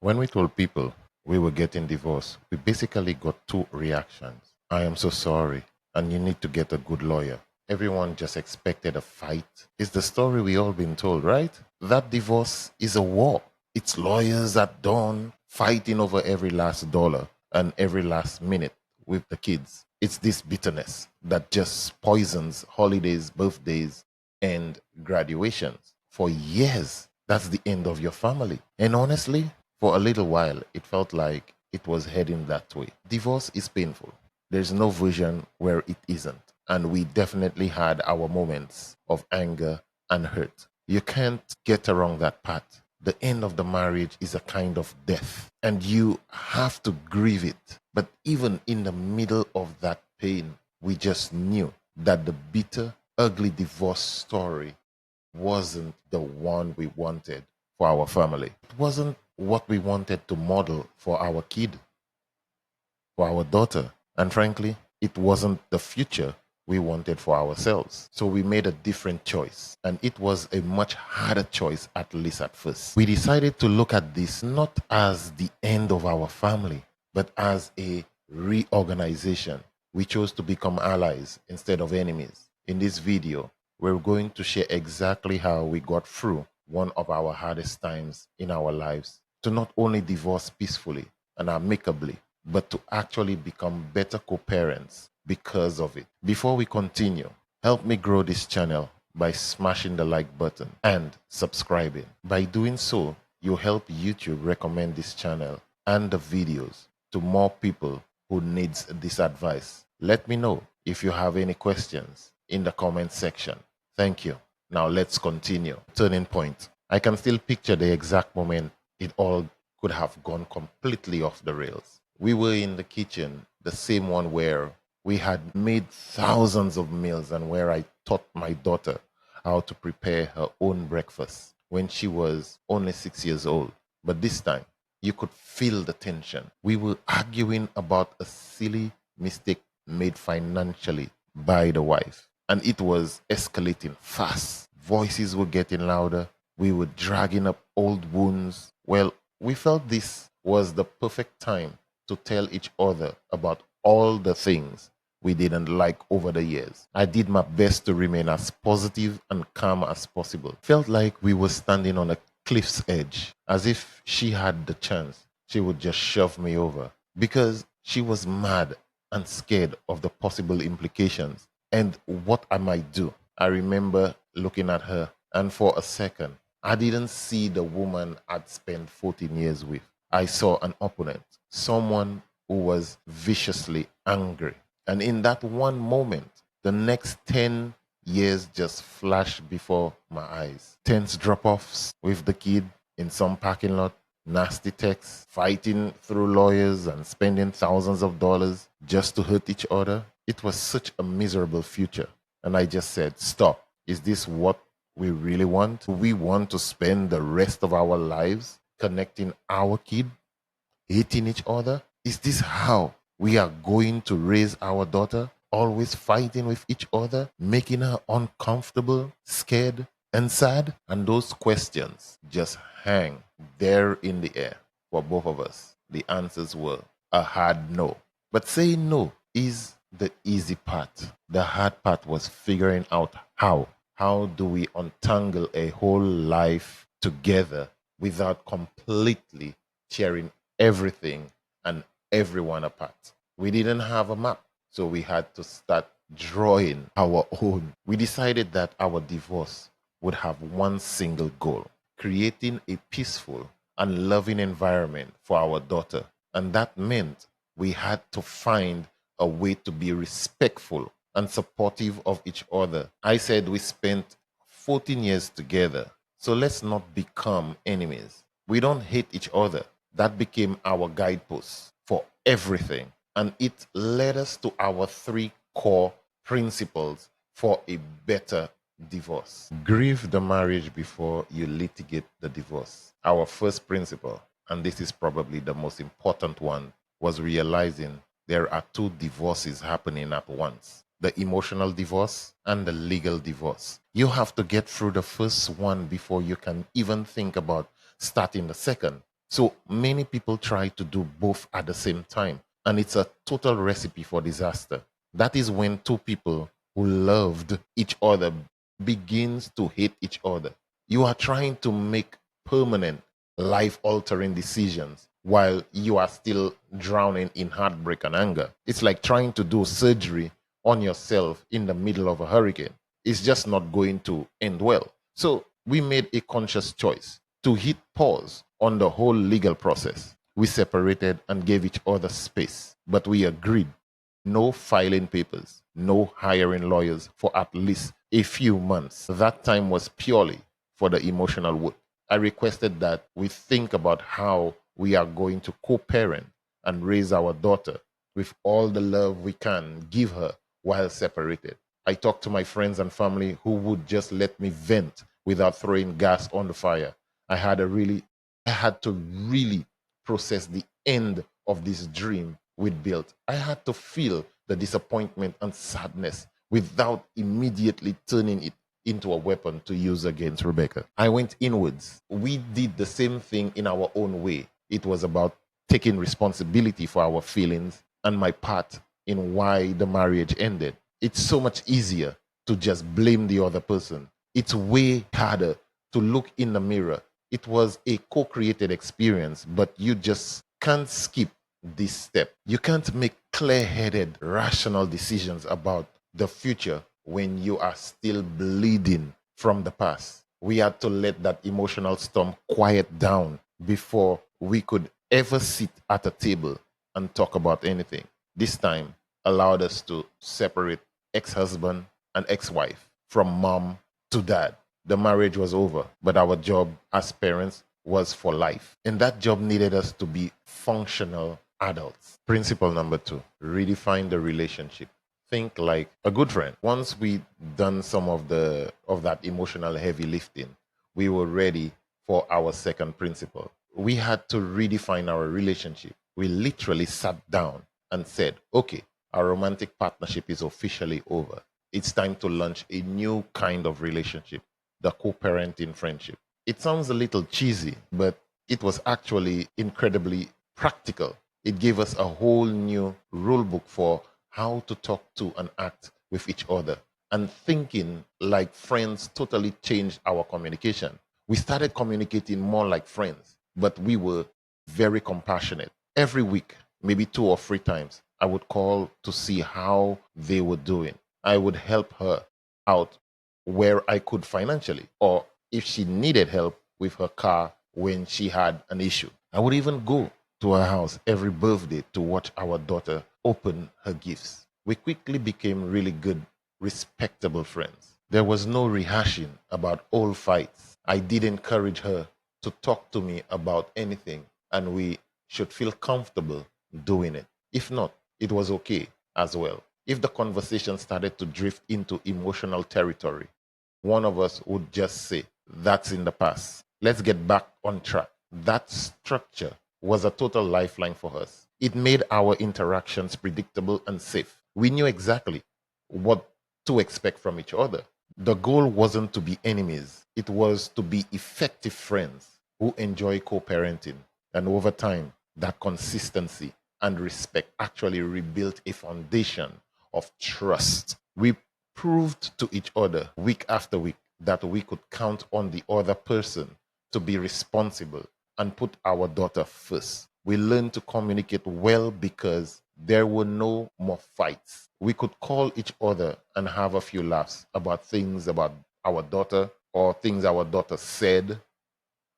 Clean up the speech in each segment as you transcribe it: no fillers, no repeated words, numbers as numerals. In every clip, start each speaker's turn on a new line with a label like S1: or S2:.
S1: When we told people we were getting divorced, we basically got two reactions. I am so sorry, and you need to get a good lawyer. Everyone just expected a fight. It's the story we all been told, right? That divorce is a war. It's lawyers at dawn fighting over every last dollar and every last minute with the kids. It's this bitterness that just poisons holidays, birthdays, and graduations. For years, that's the end of your family. And honestly, for a little while, it felt like it was heading that way. Divorce is painful. There's no version where it isn't. And we definitely had our moments of anger and hurt. You can't get around that part. The end of the marriage is a kind of death, and you have to grieve it. But even in the middle of that pain, we just knew that the bitter, ugly divorce story wasn't the one we wanted for our family. It wasn't what we wanted to model for our kid, for our daughter. And frankly, it wasn't the future we wanted for ourselves. So we made a different choice. And it was a much harder choice, at least at first. We decided to look at this not as the end of our family, but as a reorganization. We chose to become allies instead of enemies. In this video, we're going to share exactly how we got through one of our hardest times in our lives to not only divorce peacefully and amicably, but to actually become better co-parents because of it. Before we continue, help me grow this channel by smashing the like button and subscribing. By doing so, you help YouTube recommend this channel and the videos to more people who needs this advice. Let me know if you have any questions in the comment section. Thank you. Now let's continue. Turning point. I can still picture the exact moment it all could have gone completely off the rails. We were in the kitchen, the same one where we had made thousands of meals and where I taught my daughter how to prepare her own breakfast when she was only 6 years old. But this time, you could feel the tension. We were arguing about a silly mistake made financially by the wife, and it was escalating fast. Voices were getting louder. We were dragging up old wounds. Well, we felt this was the perfect time to tell each other about all the things we didn't like over the years. I did my best to remain as positive and calm as possible. Felt like we were standing on a cliff's edge, as if she had the chance, she would just shove me over because she was mad and scared of the possible implications and what I might do. I remember looking at her, and for a second, I didn't see the woman I'd spent 14 years with. I saw an opponent, someone who was viciously angry. And in that one moment, the next 10 years just flashed before my eyes. Tense drop offs with the kid in some parking lot, nasty texts, fighting through lawyers, and spending thousands of dollars just to hurt each other. It was such a miserable future. And I just said, stop. Is this what we really want? Do we want to spend the rest of our lives connecting our kid, hating each other? Is this how we are going to raise our daughter? Always fighting with each other, making her uncomfortable, scared, and sad? And those questions just hang there in the air for both of us. The answers were a hard no. But saying no is the easy part. The hard part was figuring out how. How do we untangle a whole life together without completely tearing everything and everyone apart? We didn't have a map, so we had to start drawing our own. We decided that our divorce would have one single goal: creating a peaceful and loving environment for our daughter. And that meant we had to find a way to be respectful and supportive of each other. I said we spent 14 years together, so let's not become enemies. We don't hate each other. That became our guidepost for everything. And it led us to our three core principles for a better divorce. Grieve the marriage before you litigate the divorce. Our first principle, and this is probably the most important one, was realizing there are two divorces happening at once: the emotional divorce and the legal divorce. You have to get through the first one before you can even think about starting the second. So many people try to do both at the same time, and it's a total recipe for disaster. That is when two people who loved each other begins to hate each other. You are trying to make permanent, life altering decisions while you are still drowning in heartbreak and anger. It's like trying to do surgery on yourself in the middle of a hurricane. It's just not going to end well. So we made a conscious choice to hit pause on the whole legal process. We separated and gave each other space, but we agreed no filing papers, no hiring lawyers for at least a few months. That time was purely for the emotional work. I requested that we think about how we are going to co parent and raise our daughter with all the love we can give her while separated. I talked to my friends and family who would just let me vent without throwing gas on the fire. I had a really, I had to really process the end of this dream we'd built. I had to feel the disappointment and sadness without immediately turning it into a weapon to use against Rebecca. I went inwards. We did the same thing in our own way. It was about taking responsibility for our feelings and my part in why the marriage ended. It's so much easier to just blame the other person. It's way harder to look in the mirror. It was a co created experience, but you just can't skip this step. You can't make clear headed, rational decisions about the future when you are still bleeding from the past. We had to let that emotional storm quiet down before we could ever sit at a table and talk about anything. This time allowed us to separate ex husband and ex wife from mom to dad. The marriage was over, but our job as parents was for life. And that job needed us to be functional adults. Principle number 2, redefine the relationship. Think like a good friend. Once we done some of that emotional heavy lifting, we were ready for our second principle. We had to redefine our relationship. We literally sat down and said, okay, our romantic partnership is officially over. It's time to launch a new kind of relationship, the co-parenting friendship. It sounds a little cheesy, but it was actually incredibly practical. It gave us a whole new rule book for how to talk to and act with each other. And thinking like friends totally changed our communication. We started communicating more like friends, but we were very compassionate. Every week, maybe 2 or 3 times, I would call to see how they were doing. I would help her out where I could financially, or if she needed help with her car when she had an issue. I would even go to her house every birthday to watch our daughter open her gifts. We quickly became really good, respectable friends. There was no rehashing about old fights. I did encourage her to talk to me about anything, and we should feel comfortable doing it. If not, it was okay as well. If the conversation started to drift into emotional territory, one of us would just say, that's in the past. Let's get back on track. That structure was a total lifeline for us. It made our interactions predictable and safe. We knew exactly what to expect from each other. The goal wasn't to be enemies, it was to be effective friends who enjoy co parenting. And over time, that consistency and respect actually rebuilt a foundation of trust. We proved to each other week after week that we could count on the other person to be responsible and put our daughter first. We learned to communicate well because there were no more fights. We could call each other and have a few laughs about things about our daughter or things our daughter said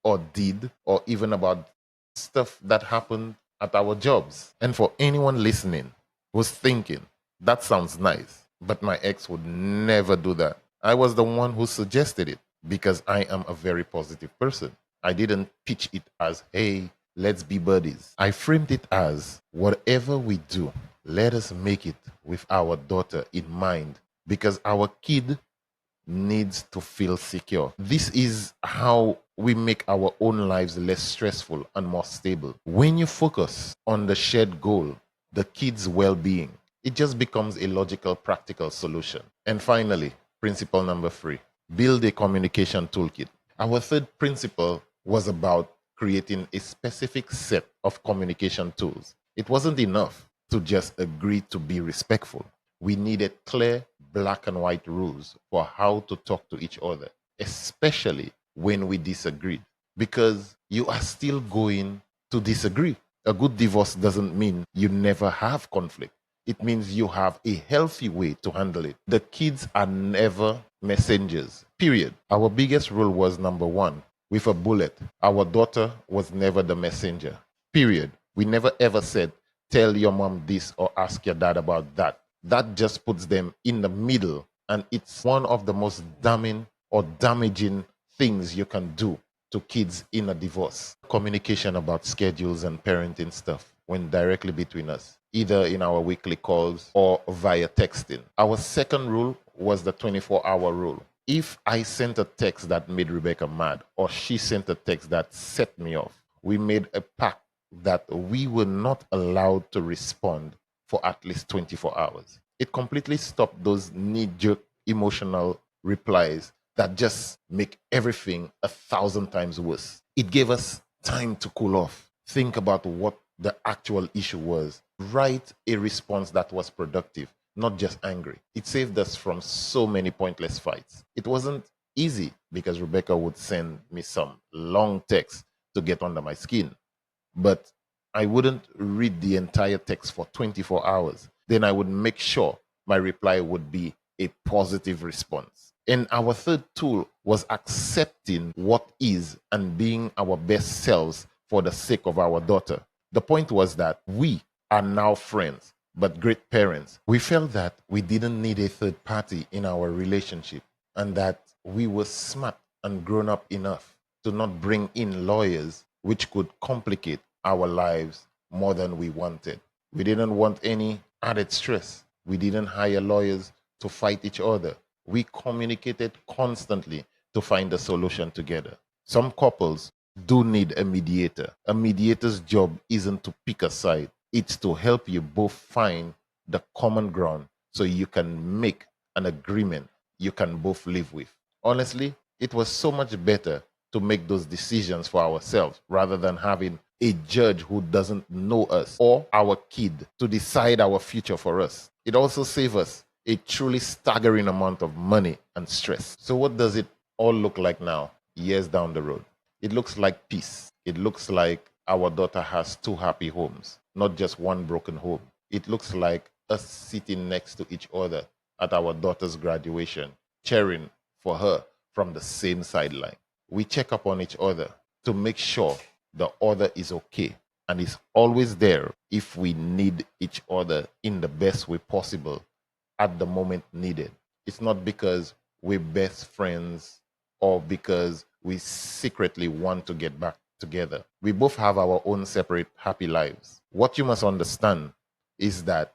S1: or did, or even about stuff that happened at our jobs. And for anyone listening who's thinking, that sounds nice, but my ex would never do that. I was the one who suggested it because I am a very positive person. I didn't pitch it as, hey, let's be buddies. I framed it as, whatever we do, let us make it with our daughter in mind because our kid needs to feel secure. This is how we make our own lives less stressful and more stable. When you focus on the shared goal, the kid's well being, it just becomes a logical, practical solution. And finally, principle number 3, build a communication toolkit. Our third principle was about creating a specific set of communication tools. It wasn't enough to just agree to be respectful. We needed clear black and white rules for how to talk to each other, especially when we disagreed, because you are still going to disagree. A good divorce doesn't mean you never have conflict. It means you have a healthy way to handle it. The kids are never messengers, period. Our biggest rule was number one, with a bullet. Our daughter was never the messenger, period. We never ever said, tell your mom this or ask your dad about that. That just puts them in the middle. And it's one of the most damning or damaging things you can do to kids in a divorce. Communication about schedules and parenting stuff went directly between us, either in our weekly calls or via texting. Our second rule was the 24-hour rule. If I sent a text that made Rebecca mad or she sent a text that set me off, we made a pact that we were not allowed to respond for at least 24 hours. It completely stopped those knee-jerk emotional replies that just make everything 1,000 times worse. It gave us time to cool off, think about what the actual issue was, write a response that was productive, not just angry. It saved us from so many pointless fights. It wasn't easy because Rebecca would send me some long texts to get under my skin, but I wouldn't read the entire text for 24 hours. Then I would make sure my reply would be a positive response. And our third tool was accepting what is and being our best selves for the sake of our daughter. The point was that we are now friends, but great parents. We felt that we didn't need a third party in our relationship and that we were smart and grown up enough to not bring in lawyers, which could complicate our lives more than we wanted. We didn't want any added stress. We didn't hire lawyers to fight each other. We communicated constantly to find a solution together. Some couples do need a mediator. A mediator's job isn't to pick a side, it's to help you both find the common ground so you can make an agreement you can both live with. Honestly, it was so much better to make those decisions for ourselves rather than having a judge who doesn't know us or our kid to decide our future for us. It also saved us a truly staggering amount of money and stress. So, what does it all look like now, years down the road? It looks like peace. It looks like our daughter has two happy homes, not just one broken home. It looks like us sitting next to each other at our daughter's graduation, cheering for her from the same sideline. We check up on each other to make sure the other is okay and is always there if we need each other in the best way possible at the moment needed. It's not because we're best friends or because we secretly want to get back together. We both have our own separate happy lives. What you must understand is that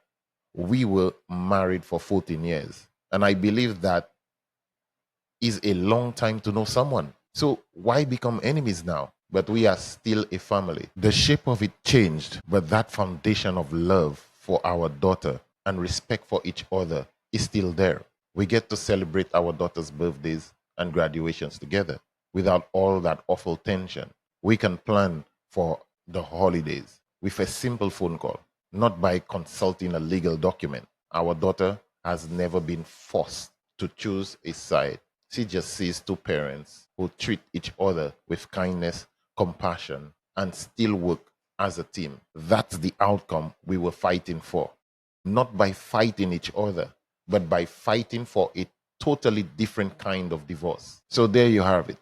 S1: we were married for 14 years. And I believe that is a long time to know someone. So why become enemies now? But we are still a family. The shape of it changed, but that foundation of love for our daughter and respect for each other is still there. We get to celebrate our daughter's birthdays and graduations together without all that awful tension. We can plan for the holidays with a simple phone call, not by consulting a legal document. Our daughter has never been forced to choose a side. She just sees two parents who treat each other with kindness, compassion, and still work as a team. That's the outcome we were fighting for. Not by fighting each other, but by fighting for a totally different kind of divorce. So there you have it.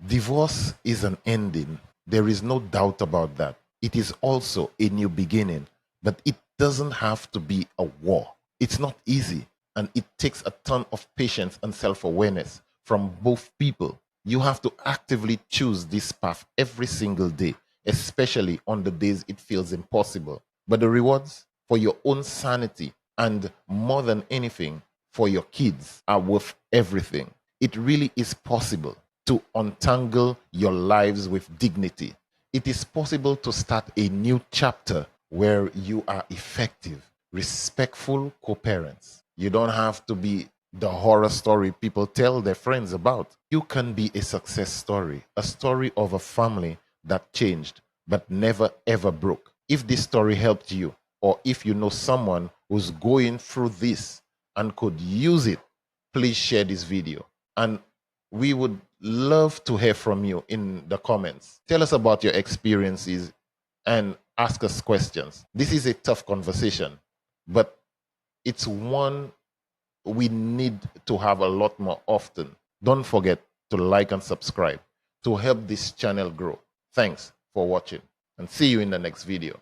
S1: Divorce is an ending. There is no doubt about that. It is also a new beginning, but it doesn't have to be a war. It's not easy, and it takes a ton of patience and self awareness from both people. You have to actively choose this path every single day, especially on the days it feels impossible. But the rewards for your own sanity and more than anything, for your kids are worth everything. It really is possible to untangle your lives with dignity. It is possible to start a new chapter where you are effective, respectful co parents. You don't have to be the horror story people tell their friends about. You can be a success story, a story of a family that changed but never ever broke. If this story helped you, or if you know someone who's going through this and could use it, please share this video. And we would love to hear from you in the comments. Tell us about your experiences and ask us questions. This is a tough conversation, but it's one we need to have a lot more often. Don't forget to like and subscribe to help this channel grow. Thanks for watching, and see you in the next video.